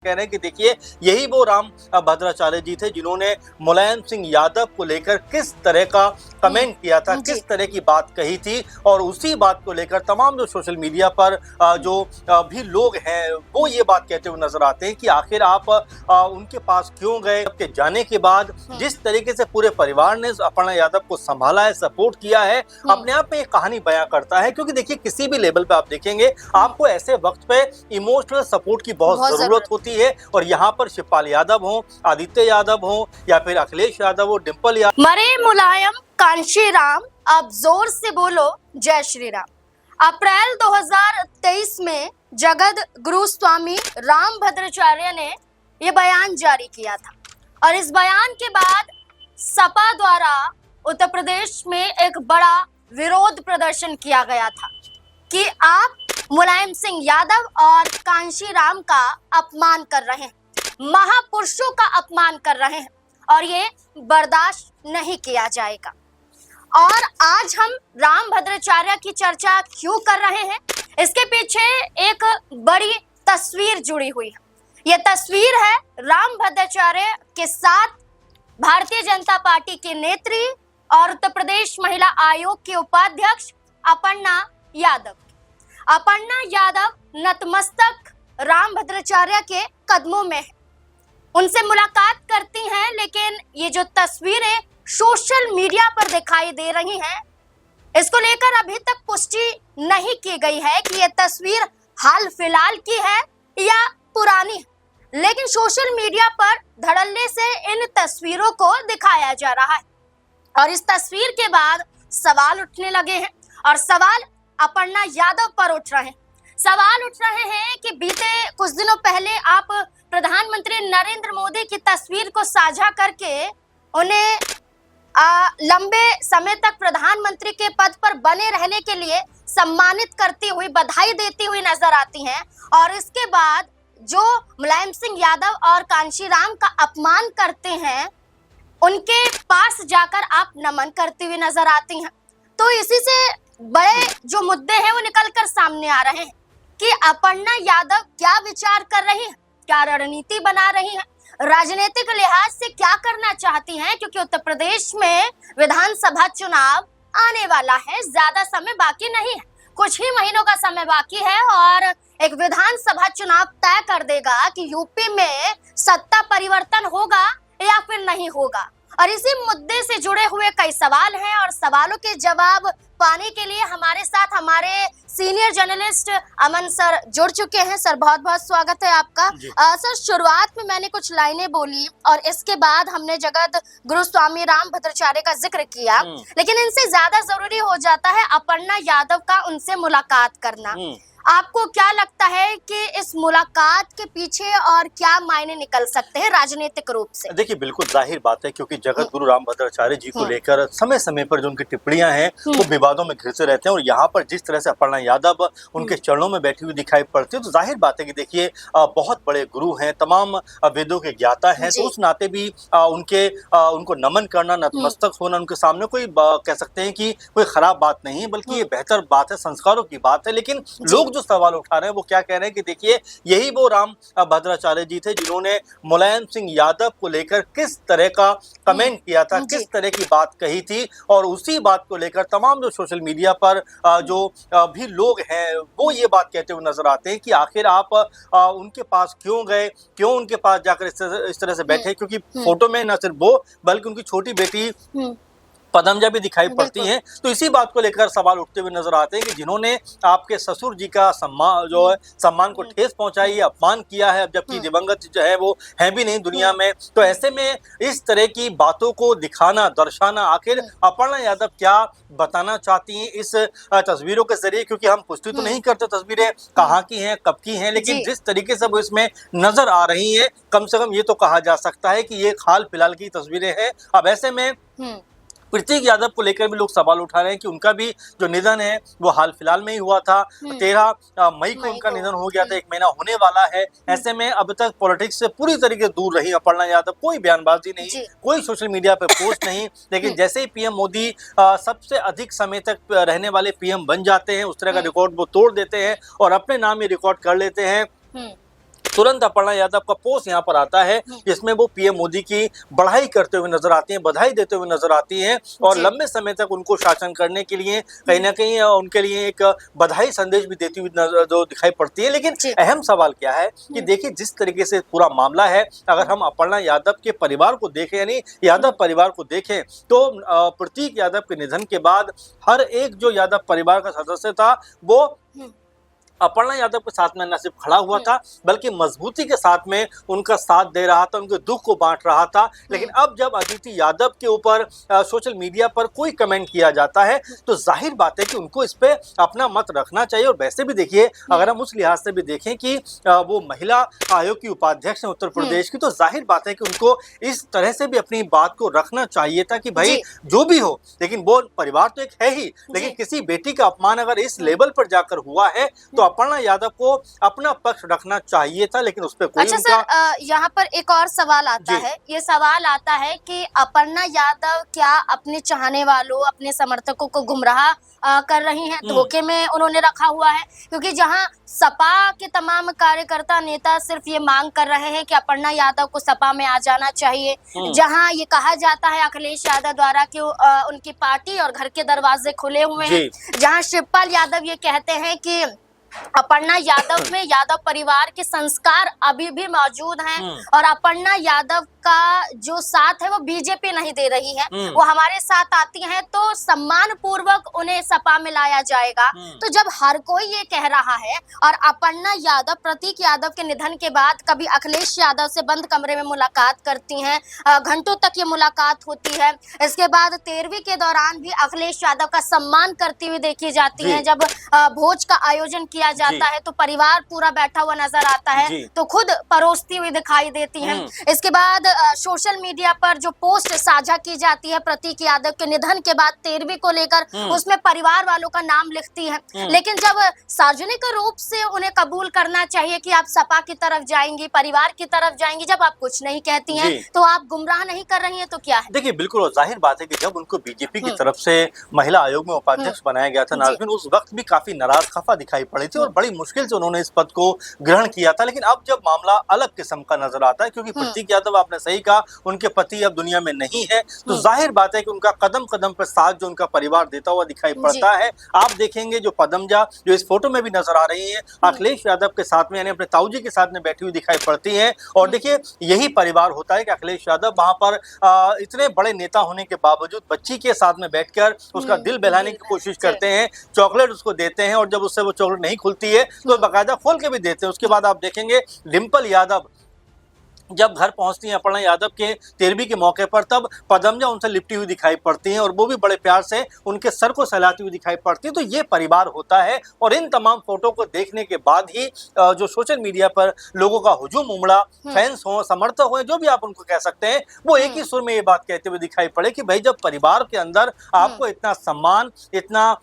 कह रहे हैं कि देखिए यही वो राम भद्राचार्य जी थे जिन्होंने मुलायम सिंह यादव को लेकर किस तरह का कमेंट किया था, किस तरह की बात कही थी और उसी बात को लेकर तमाम जो सोशल मीडिया पर जो भी लोग हैं वो ये बात कहते हुए नजर आते हैं कि आखिर आप उनके पास क्यों गए। आपके जाने के बाद जिस तरीके से पूरे परिवार ने अपर्णा यादव को संभाला है, सपोर्ट किया है, अपने आप में एक कहानी बयां करता है। क्योंकि देखिए किसी भी लेवल पे आप देखेंगे आपको ऐसे वक्त पे इमोशनल सपोर्ट की बहुत जरूरत होती है और यहाँ पर शिवपाल यादव हो, आदित्य यादव हो या फिर अखिलेश यादव हो, डिंपल यादव। मरे मुलायम कांशी राम, अब जोर से बोलो जय श्री राम। अप्रैल 2023 में जगत गुरु स्वामी राम भद्राचार्य ने ये बयान जारी किया था और इस बयान के बाद सपा द्वारा उत्तर प्रदेश में एक बड़ा विरोध प्रदर्शन किया गया था कि आप मुलायम सिंह यादव और कांशी राम का अपमान कर रहे हैं, महापुरुषों का अपमान कर रहे हैं और ये बर्दाश्त नहीं किया जाएगा। और आज हम राम भद्राचार्य की चर्चा क्यों कर रहे हैं, इसके पीछे एक बड़ी तस्वीर जुड़ी हुई है। ये तस्वीर है राम भद्राचार्य के साथ भारतीय जनता पार्टी की नेत्री और उत्तर प्रदेश महिला आयोग के उपाध्यक्ष अपर्णा यादव। अपर्णा यादव नतमस्तक राम भद्राचार्य के कदमों में है, उनसे मुलाकात करती हैं, लेकिन ये जो तस्वीरें सोशल मीडिया पर दिखाई दे रही हैं, इसको लेकर अभी तक पुष्टि नहीं की गई है कि ये तस्वीर हाल फिलहाल की है या पुरानी है। लेकिन सोशल मीडिया पर धड़ल्ले से इन तस्वीरों को दिखाया जा रहा है और इस तस्वीर के बाद सवाल उठने लगे हैं और सवाल अपर्णा यादव पर उठ रहे हैं। सवाल उठ रहे हैं कि बीते कुछ दिनों पहले आप प्रधानमंत्री नरेंद्र मोदी की तस्वीर को साझा करके उन्हें लंबे समय तक प्रधानमंत्री के पद पर बने रहने के लिए सम्मानित करती हुई, बधाई देती हुई नजर आती हैं और इसके बाद जो मुलायम सिंह यादव और कांशी राम का अपमान करते हैं उनके पास जाकर आप नमन करती हुई नजर आती हैं। तो इसी से बड़े जो मुद्दे हैं वो निकल कर सामने आ रहे हैं कि अपर्णा यादव क्या विचार कर रही है, क्या रणनीति बना रही है, राजनीतिक लिहाज से क्या करना चाहती हैं, क्योंकि उत्तर प्रदेश में विधानसभा चुनाव आने वाला है, ज्यादा समय बाकी नहीं है, कुछ ही महीनों का समय बाकी है और एक विधानसभा चुनाव तय कर देगा कि यूपी में सत्ता परिवर्तन होगा या फिर नहीं होगा। और इसी मुद्दे से जुड़े हुए कई सवाल हैं और सवालों के जवाब पाने के लिए हमारे साथ हमारे सीनियर जर्नलिस्ट अमन सर जुड़ चुके हैं। सर बहुत बहुत स्वागत है आपका। सर शुरुआत में मैंने कुछ लाइनें बोली और इसके बाद हमने जगत गुरु स्वामी राम भद्राचार्य का जिक्र किया, लेकिन इनसे ज्यादा जरूरी हो जाता है अपर्णा यादव का उनसे मुलाकात करना। आपको क्या लगता है कि इस मुलाकात के पीछे और क्या मायने निकल सकते हैं राजनीतिक रूप से? देखिए बिल्कुल जाहिर बात है क्योंकि जगत गुरु राम भद्राचार्य जी को लेकर समय समय पर जो उनकी टिप्पणियां हैं वो विवादों में घिरते रहते हैं और यहाँ पर जिस तरह से अपर्णा यादव उनके चरणों में बैठी हुई दिखाई पड़ती है तो जाहिर बात है कि देखिए बहुत बड़े गुरु हैं, तमाम वेदों के ज्ञाता हैं, तो उस नाते भी उनको नमन करना, नतमस्तक होना उनके सामने कोई कह सकते हैं कि कोई खराब बात नहीं है, बल्कि ये बेहतर बात है, संस्कारों की बात है। लेकिन लोग जो सवाल उठा रहे हैं वो क्या कह रहे हैं कि देखिए यही वो राम भद्राचार्य जी थे जिन्होंने मुलायम सिंह यादव को लेकर किस तरह का कमेंट किया था, किस तरह की बात कही थी और उसी बात को लेकर तमाम जो सोशल मीडिया पर जो भी लोग हैं वो ये बात कहते हुए नजर आते हैं कि आखिर आप उनके पास क्यों गए, क्यों उनके पास जाकर इस तरह से बैठे। क्योंकि फोटो में न सिर्फ वो बल्कि उनकी छोटी बेटी पदमजा भी दिखाई पड़ती हैं। तो इसी बात को लेकर सवाल उठते हुए नजर आते हैं कि जिन्होंने आपके ससुर जी का सम्मान को ठेस पहुंचाई, अपमान किया है, जबकि दिवंगत जो है वो है भी नहीं दुनिया में, तो ऐसे में इस तरह की बातों को दिखाना, दर्शाना, आखिर अपर्णा यादव क्या बताना चाहती हैं इस तस्वीरों के जरिए, क्योंकि हम पुष्टि तो नहीं करते तस्वीरें कहाँ की हैं, कब की हैं, लेकिन जिस तरीके से वो इसमें नजर आ रही है कम से कम ये तो कहा जा सकता है कि ये हाल फिलहाल की तस्वीरें हैं। अब ऐसे में प्रतीक यादव को लेकर भी लोग सवाल उठा रहे हैं कि उनका भी जो निधन है वो हाल फिलहाल में ही हुआ था, 13 मई को उनका निधन हो गया था, 1 महीना होने वाला है। ऐसे में अब तक पॉलिटिक्स से पूरी तरीके से दूर रही अपर्णा यादव, कोई बयानबाजी नहीं, कोई सोशल मीडिया पे पोस्ट नहीं, लेकिन जैसे ही पीएम मोदी सबसे अधिक समय तक रहने वाले पीएम बन जाते हैं उस तरह का रिकॉर्ड वो तोड़ देते हैं और अपने नाम ही रिकॉर्ड कर लेते हैं। तुरंत अपर्णा यादव का पोस्ट यहाँ पर आता है जिसमें वो पीएम मोदी की बढ़ाई करते हुए नजर आती हैं, बधाई देते हुए नजर आती हैं और लंबे समय तक उनको शासन करने के लिए कहीं ना कहीं उनके लिए एक बधाई संदेश भी देती हुई जो दिखाई पड़ती है। लेकिन अहम सवाल क्या है कि देखिए जिस तरीके से पूरा मामला है, अगर हम अपर्णा यादव के परिवार को देखें, यानी यादव परिवार को देखें, तो प्रतीक यादव के निधन के बाद हर एक जो यादव परिवार का सदस्य था वो अपर्णा यादव के साथ में न सिर्फ खड़ा हुआ था बल्कि मजबूती के साथ में उनका साथ दे रहा था, उनके दुख को बांट रहा था। लेकिन अब जब अदिति यादव के ऊपर सोशल मीडिया पर कोई कमेंट किया जाता है तो जाहिर बात है कि उनको इस पे अपना मत रखना चाहिए। और वैसे भी देखिए, अगर हम उस लिहाज से भी देखें कि वो महिला आयोग की उपाध्यक्ष है उत्तर प्रदेश की, तो जाहिर बात है कि उनको इस तरह से भी अपनी बात को रखना चाहिए था कि भाई जो भी हो, लेकिन वो परिवार तो एक है ही, लेकिन किसी बेटी का अपमान अगर इस लेवल पर जाकर हुआ है तो अपर्णा यादव को अपना पक्ष रखना चाहिए था। लेकिन उस पर कोई अच्छा सर, यहाँ पर एक और सवाल आता है, ये सवाल आता है कि अपर्णा यादव क्या अपने चाहने वालों, अपने समर्थकों को गुमराह कर रही हैं, धोखे में उन्होंने रखा हुआ है? क्योंकि जहां सपा के तमाम कार्यकर्ता नेता सिर्फ ये मांग कर रहे हैं कि अपर्णा यादव को सपा में आ जाना चाहिए, जहां ये कहा जाता है अखिलेश यादव द्वारा कि उनकी पार्टी और घर के दरवाजे खुले हुए हैं, जहां शिवपाल यादव ये कहते हैं कि अपर्णा यादव में यादव परिवार के संस्कार अभी भी मौजूद हैं और अपर्णा यादव का जो साथ है वो बीजेपी नहीं दे रही है, वो हमारे साथ आती हैं तो सम्मान पूर्वक उन्हें सपा में लाया जाएगा। तो जब हर कोई ये कह रहा है और अपर्णा यादव प्रतीक यादव के निधन के बाद कभी अखिलेश यादव से बंद कमरे में मुलाकात करती हैं, घंटों तक ये मुलाकात होती है, इसके बाद 13वीं के दौरान भी अखिलेश यादव का सम्मान करती हुई देखी जाती है, जब भोज का आयोजन किया जाता है तो परिवार पूरा बैठा हुआ नजर आता है तो खुद परोसती हुई दिखाई देती हैं। इसके बाद सोशल मीडिया पर जो पोस्ट साझा की जाती है प्रतीक यादव के निधन के बाद 13वीं को लेकर, उसमें परिवार वालों का नाम लिखती है। लेकिन जब सार्वजनिक रूप से उन्हें कबूल करना चाहिए कि आप सपा की तरफ जाएंगी, परिवार की तरफ जाएंगी, जब आप कुछ नहीं कहती हैं तो आप गुमराह नहीं कर रही हैं, तो क्या है? देखिए बिल्कुल जाहिर बात है कि जब उनको बीजेपी की तरफ से महिला आयोग में उपाध्यक्ष बनाया गया था नाज़मीन, उस वक्त भी काफी नाराज खफा दिखाई पड़ी थी और बड़ी मुश्किल से उन्होंने इस पद को ग्रहण किया था। लेकिन अब जब मामला अलग किस्म का नजर आता है, क्योंकि प्रतीक यादव आपने सही कहा उनके पति अब दुनिया में नहीं है, तो जाहिर बात है कि उनका कदम कदम पर साथ जो उनका परिवार देता हुआ दिखाई पड़ता है। आप देखेंगे जो पदमजा जो इस फोटो में भी नजर आ रही है अखिलेश यादव के साथ में, यानी अपने ताऊजी के साथ में बैठी हुई दिखाई पड़ती है। और देखिए यही परिवार होता है कि अखिलेश यादव वहां पर इतने बड़े नेता होने के बावजूद बच्ची के साथ में बैठकर उसका दिल बहलाने की कोशिश करते हैं, चॉकलेट उसको देते हैं और जब उससे वो चॉकलेट नहीं खुलती है तो बाकायदा खोल के भी देते हैं। उसके बाद आप देखेंगे डिम्पल यादव जब घर पहुंचती हैं अपर्णा यादव के 13वीं के मौके पर, तब पदमजा उनसे लिपटी हुई दिखाई पड़ती हैं और वो भी बड़े प्यार से उनके सर को सहलाती हुई दिखाई पड़ती है। तो ये परिवार होता है और इन तमाम फोटो को देखने के बाद ही जो सोशल मीडिया पर लोगों का हुजूम उमड़ा, फैंस हो, समर्थक हो, जो भी आप उनको कह सकते हैं, वो एक ही सुर में ये बात कहते हुए दिखाई पड़े कि भाई जब परिवार के अंदर आपको इतना सम्मान, इतना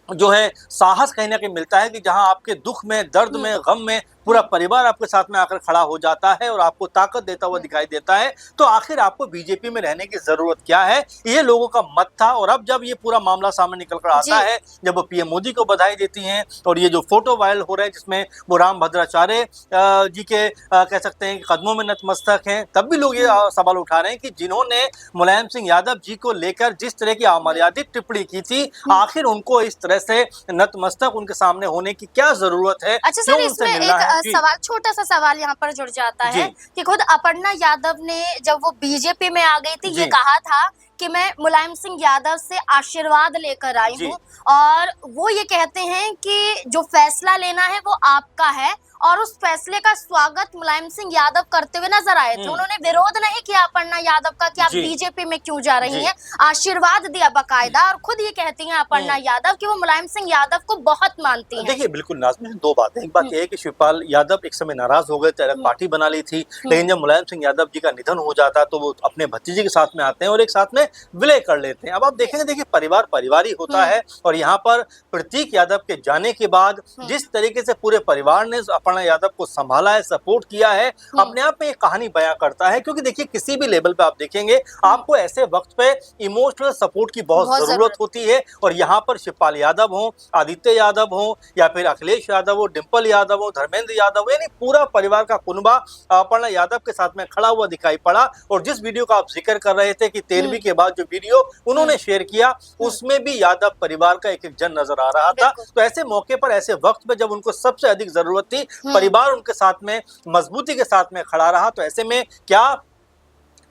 जो है साहस कहीं ना कहीं मिलता है कि जहां आपके दुख में, दर्द में, गम में पूरा परिवार आपके साथ में आकर खड़ा हो जाता है और आपको ताकत देता हुआ दिखाई देता है, तो आखिर आपको बीजेपी में रहने की जरूरत क्या है, ये लोगों का मत था। और अब जब ये पूरा मामला सामने निकल कर आता है, जब वो पीएम मोदी को बधाई देती हैं और ये जो फोटो वायरल हो रहा है जिसमें वो राम भद्राचार्य जी के कह सकते हैं कि कदमों में नतमस्तक हैं, तब भी लोग ये सवाल उठा रहे हैं कि जिन्होंने मुलायम सिंह यादव जी को लेकर जिस तरह की अमर्यादित टिप्पणी की थी, आखिर उनको इस तरह से नतमस्तक उनके सामने होने की क्या जरूरत है? अच्छा सर, इसमें एक सवाल, छोटा सा सवाल यहाँ पर जुड़ जाता है कि खुद अपर्णा यादव ने जब वो बीजेपी में आ गई थी ये कहा था कि मैं मुलायम सिंह यादव से आशीर्वाद लेकर आई हूँ, और वो ये कहते हैं कि जो फैसला लेना है वो आपका है, और उस फैसले का स्वागत मुलायम सिंह यादव करते हुए नजर आए थे। उन्होंने विरोध नहीं किया अपर्णा यादव का कि आप बीजेपी में क्यों जा रही हैं, आशीर्वाद दिया बाकायदा, और खुद ये कहती हैं अपर्णा यादव कि वो मुलायम सिंह यादव को बहुत मानती हैं। देखिए बिल्कुल नाज़मीन, दो बातें, एक बात यह है कि शिवपाल यादव एक समय नाराज हो गए थे, अलग पार्टी बना ली थी, लेकिन जब मुलायम सिंह यादव जी का निधन हो जाता तो वो अपने भतीजे के साथ में आते हैं और एक साथ में में विलय कर लेते हैं। अब आप देखेंगे, देखिए परिवार परिवार ही होता है, और यहाँ पर प्रतीक यादव के जाने के बाद जिस तरीके से पूरे परिवार ने अपर्णा यादव को संभाला है, सपोर्ट किया है, अपने आप में एक कहानी बयां करता है। क्योंकि देखिए किसी भी लेवल पे आप देखेंगे, आपको ऐसे वक्त पे इमोशनल सपोर्ट की बहुत जरूरत होती है, और यहाँ पर शिवपाल यादव हो, आदित्य यादव हो, या फिर अखिलेश यादव हो, डिंपल यादव हो, धर्मेंद्र यादव हो, यानी पूरा परिवार का कुनबा अपर्णा यादव के साथ में खड़ा हुआ दिखाई पड़ा। और जिस वीडियो का आप जिक्र कर रहे थे कि 13वीं के बाद जो वीडियो उन्होंने शेयर किया, उसमें भी यादव परिवार का एक एक जन नजर आ रहा था। तो ऐसे मौके पर, ऐसे वक्त पे जब उनको सबसे अधिक जरूरत थी, परिवार उनके साथ में मजबूती के साथ में खड़ा रहा। तो ऐसे में क्या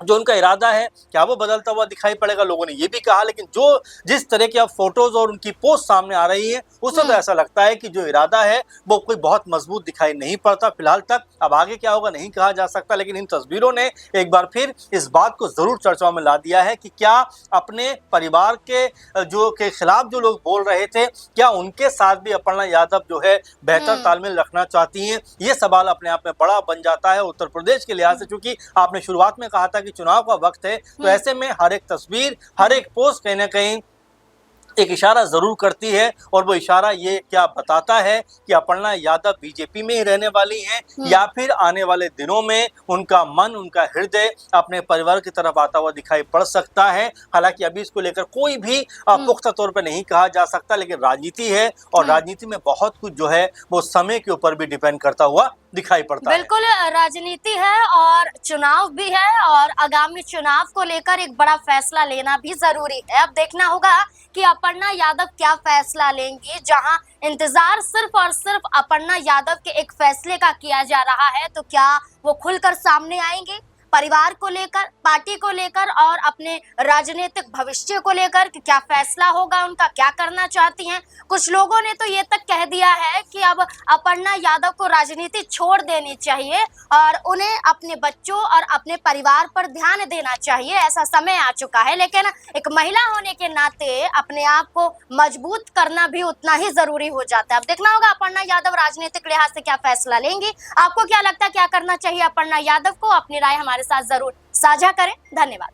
जो उनका इरादा है, क्या वो बदलता हुआ दिखाई पड़ेगा? लोगों ने ये भी कहा, लेकिन जो जिस तरह की अब फोटोज और उनकी पोस्ट सामने आ रही है, उससे तो ऐसा लगता है कि जो इरादा है वो कोई बहुत मजबूत दिखाई नहीं पड़ता फिलहाल तक। अब आगे क्या होगा नहीं कहा जा सकता, लेकिन इन तस्वीरों ने एक बार फिर इस बात को जरूर चर्चा में ला दिया है कि क्या अपने परिवार के खिलाफ जो लोग बोल रहे थे, क्या उनके साथ भी अपर्णा यादव जो है बेहतर तालमेल रखना चाहती हैं? ये सवाल अपने आप में बड़ा बन जाता है उत्तर प्रदेश के लिहाज से, क्योंकि आपने शुरुआत में कहा था कि चुनाव का वक्त है। तो ऐसे में हर एक तस्वीर, हर एक पोस्ट कहीं ना कहीं एक इशारा जरूर करती है, और वो इशारा ये क्या बताता है कि अपर्णा यादव बीजेपी में ही रहने वाली हैं, या फिर आने वाले दिनों में उनका मन, उनका हृदय अपने परिवार की तरफ आता हुआ दिखाई पड़ सकता है। हालांकि अभी इसको लेकर कोई भी पुख्ता तौर पर नहीं कहा जा सकता, लेकिन राजनीति है, और राजनीति में बहुत कुछ जो है वो समय के ऊपर भी डिपेंड करता हुआ दिखाई पड़ता है। बिल्कुल, राजनीति है और चुनाव भी है, और आगामी चुनाव को लेकर एक बड़ा फैसला लेना भी जरूरी है। अब देखना होगा कि अपर्णा यादव क्या फैसला लेंगी। जहां इंतजार सिर्फ और सिर्फ अपर्णा यादव के एक फैसले का किया जा रहा है, तो क्या वो खुलकर सामने आएंगे परिवार को लेकर, पार्टी को लेकर, और अपने राजनीतिक भविष्य को लेकर कि क्या फैसला होगा उनका, क्या करना चाहती हैं। कुछ लोगों ने तो ये तक कह दिया है कि अब अपर्णा यादव को राजनीति छोड़ देनी चाहिए और उन्हें अपने बच्चों और अपने परिवार पर ध्यान देना चाहिए, ऐसा समय आ चुका है। लेकिन एक महिला होने के नाते अपने आप को मजबूत करना भी उतना ही जरूरी हो जाता है। अब देखना होगा अपर्णा यादव राजनीतिक लिहाज से क्या फैसला लेंगी। आपको क्या लगता है क्या करना चाहिए अपर्णा यादव को? अपनी राय हमारे साथ जरूर साझा करें। धन्यवाद।